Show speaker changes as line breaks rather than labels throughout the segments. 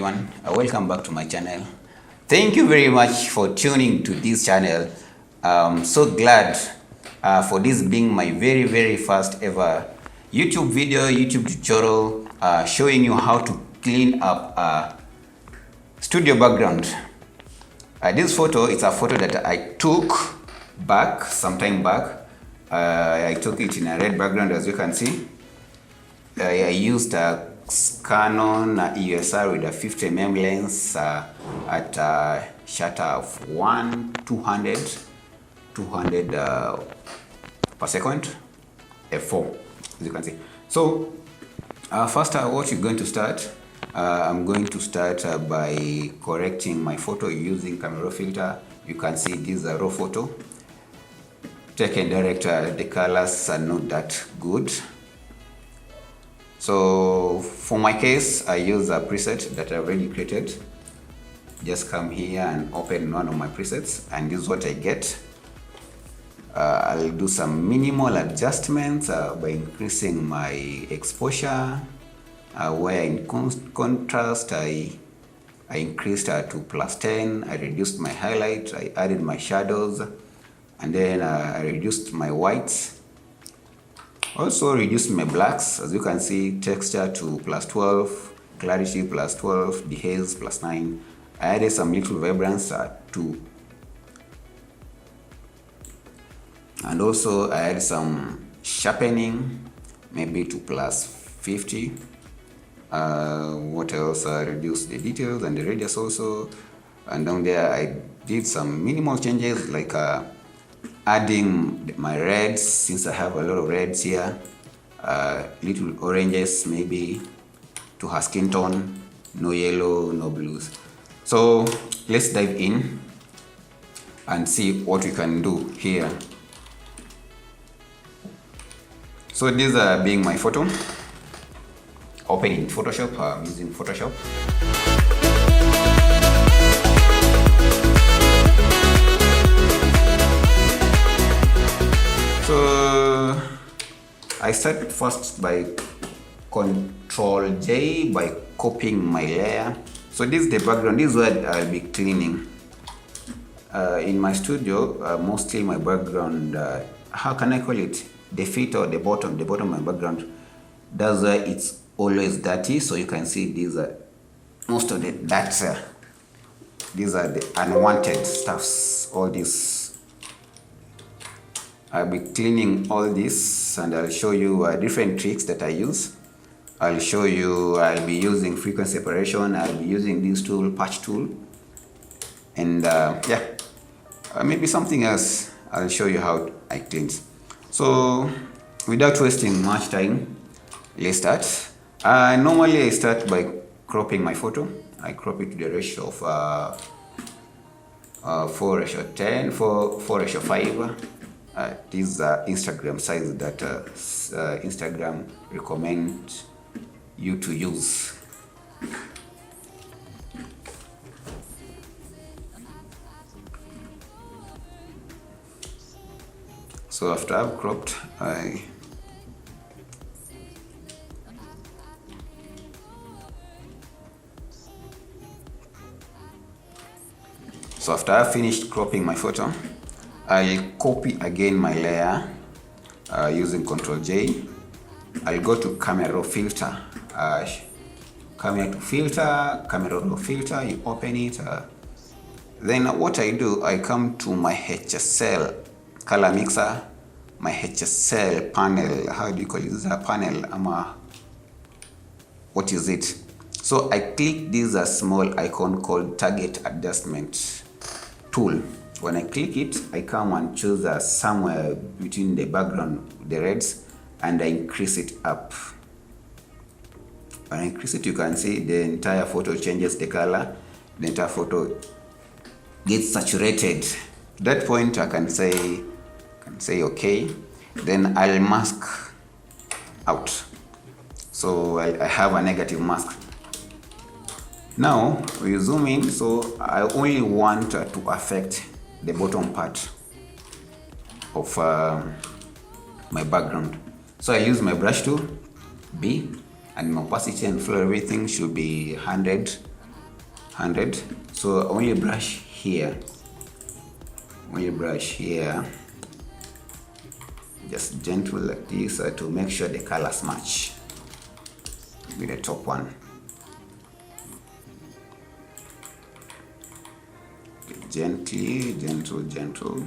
everyone, welcome back to my channel. Thank you very much for tuning to this channel. I'm so glad for this being my very first ever YouTube video, YouTube tutorial showing you how to clean up a studio background. This photo is a photo that I took some time back. I took it in a red background, as you can see. I used a Canon EOSR with a 50mm lens at a shutter of 200 per second, f4, as you can see. So first, what you're going to start, I'm going to start by correcting my photo using camera raw filter. You can see this is a raw photo taken direct. The colors are not that good. So for my case, I use a preset that I already created. Just come here and open one of my presets, and this is what I get. I'll do some minimal adjustments by increasing my exposure. Where in contrast, I increased to +10. I reduced my highlight. I added my shadows, and then I reduced my whites. Also reduced my blacks, as you can see, texture to +12, clarity +12, dehaze +9. I added some little vibrance too. And also I added some sharpening, maybe to +50. What else? I reduced the details and the radius also. And down there I did some minimal changes, like adding my reds, since I have a lot of reds here, little oranges maybe to her skin tone, no yellow, no blues. So let's dive in and see what we can do here. So this being my photo, open in Photoshop. I'm using Photoshop. So I start first by Control J by copying my layer. So this is the background. This is what I'll be cleaning. In my studio, mostly my background, how can I call it? The feet or the bottom of my background. That's why it's always dirty. So you can see these are most of the dirt. These are the unwanted stuffs. All this. I'll be cleaning all this, and I'll show you different tricks that I use. I'll show you, I'll be using frequency separation, I'll be using this tool, patch tool, and maybe something else. I'll show you how I clean. So without wasting much time, let's start. Normally I start by cropping my photo. I crop it to the ratio of 4:10, 4:5. This is Instagram size that Instagram recommends you to use. So after I've cropped, after I've finished cropping my photo, I'll copy again my layer using Ctrl J. I'll go to camera raw filter. Come here to filter, camera raw filter, you open it. Then what I do, I come to my HSL color mixer, my HSL panel. How do you call it? This is a panel. What is it? So I click this small icon called target adjustment tool. When I click it, I come and choose somewhere between the background, the reds, and I increase it up. When I increase it, you can see the entire photo changes the color. The entire photo gets saturated. At that point, I can say okay. Then I'll mask out. So I have a negative mask. Now we zoom in. So I only want to affect the bottom part of my background. So I use my brush tool, B, and my opacity and flow, everything should be 100. 100. So only brush here, just gentle like this to make sure the colors match with the top one. Gently, gentle.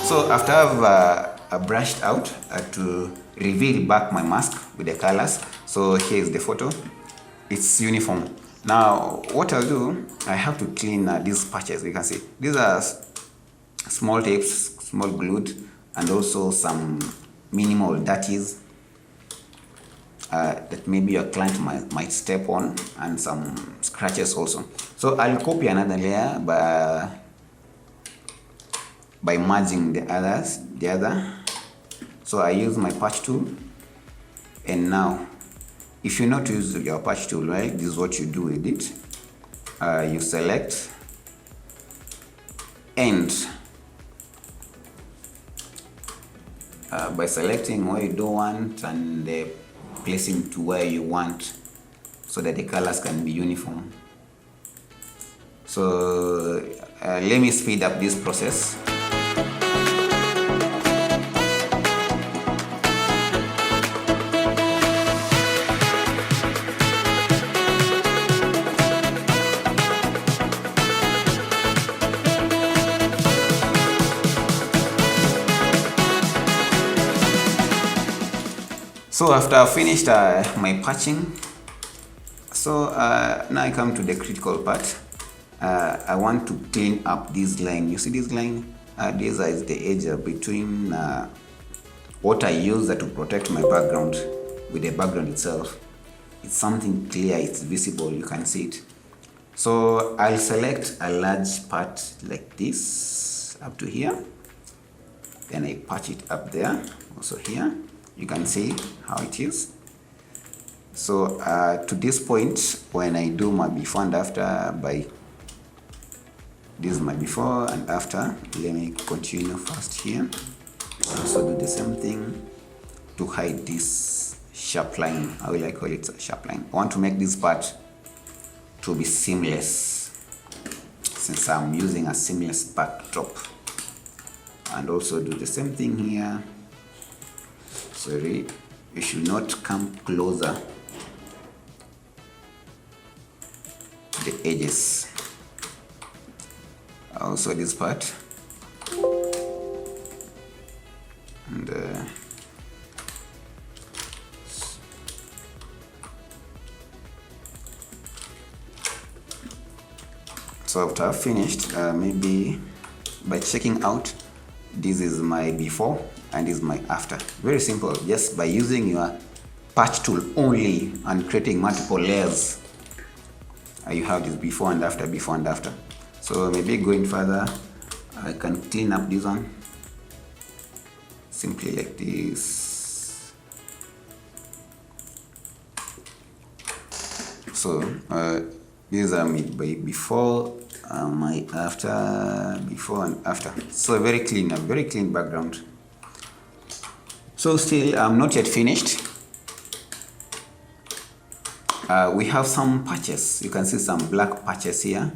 So after I've brushed out to reveal back my mask with the colors, so here's the photo. It's uniform. Now what I'll do, I have to clean these patches. You can see these are small tapes, small glued, and also some minimal dirties that maybe your client might step on, and some scratches also. So I'll copy another layer by merging the other. So I use my patch tool, and now if you not use your patch tool, right, this is what you do with it. You select and by selecting where you don't want and placing to where you want, so that the colors can be uniform. So let me speed up this process. So after I finished my patching, so now I come to the critical part. I want to clean up this line. You see this line? This is the edge between what I use to protect my background with the background itself. It's something clear, it's visible, you can see it. So I'll select a large part like this up to here. Then I patch it up there, also here. You can see how it is. So to this point, when I do my before and after, this is my before and after. Let me continue first here. Also do the same thing to hide this sharp line. How will I call it? A sharp line. I want to make this part to be seamless, since I'm using a seamless backdrop. And also do the same thing here. Sorry, you should not come closer to the edges. Also this part, and so after I've finished, maybe by checking out, this is my before and this is my after. Very simple, just by using your patch tool only and creating multiple layers, you have this before and after, before and after. So maybe going further, I can clean up this one simply like this. So these are my before, my after, before and after. So very clean, a very clean background. So still I'm not yet finished. We have some patches. You can see some black patches here.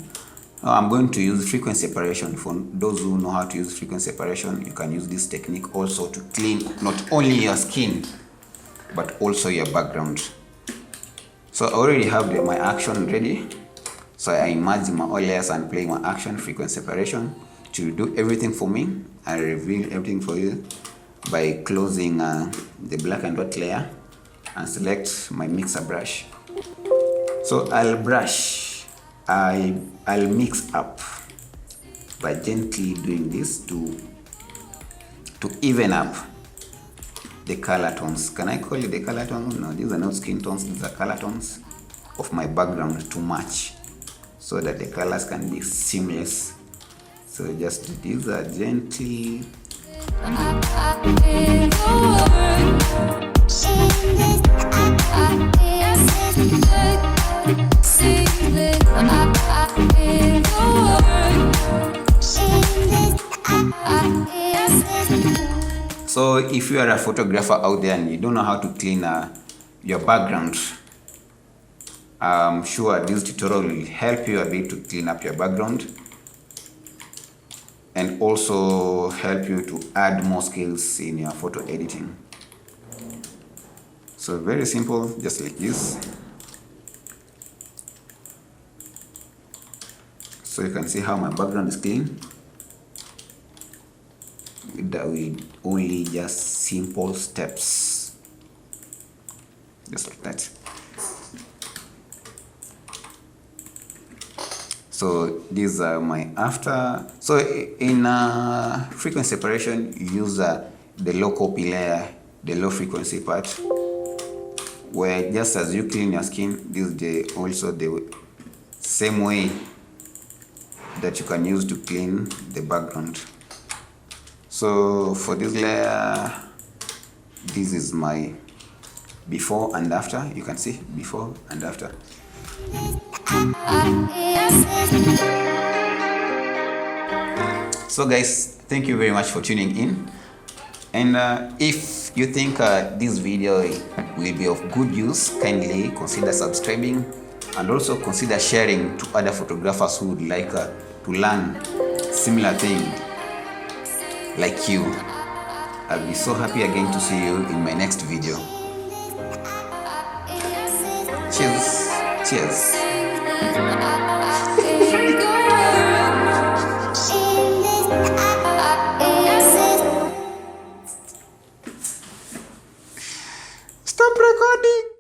I'm going to use frequency separation. For those who know how to use frequency separation, you can use this technique also to clean not only your skin but also your background. So I already have my action ready. So I imagine my all layers and play my action frequency separation to do everything for me and reveal everything for you by closing the black and white layer and select my mixer brush. So I'll brush. I'll mix up by gently doing this to even up the color tones. Can I call it the color tones? No, these are not skin tones, these are color tones of my background to match, so that the colors can be seamless. So just these are gently. So if you are a photographer out there and you don't know how to clean your background, I'm sure this tutorial will help you a bit to clean up your background and also help you to add more skills in your photo editing. So very simple, just like this. So you can see how my background is clean with only just simple steps, just like that. So these are my after. So in frequency separation, you use the low copy layer, the low frequency part, where just as you clean your skin, this is also the same way that you can use to clean the background. So for this layer, this is my before and after. You can see before and after. So guys, thank you very much for tuning in, and if you think this video will be of good use, kindly consider subscribing and also consider sharing to other photographers who would like to learn similar thing like you. I'll be so happy again to see you in my next video. Cheers. Cheers.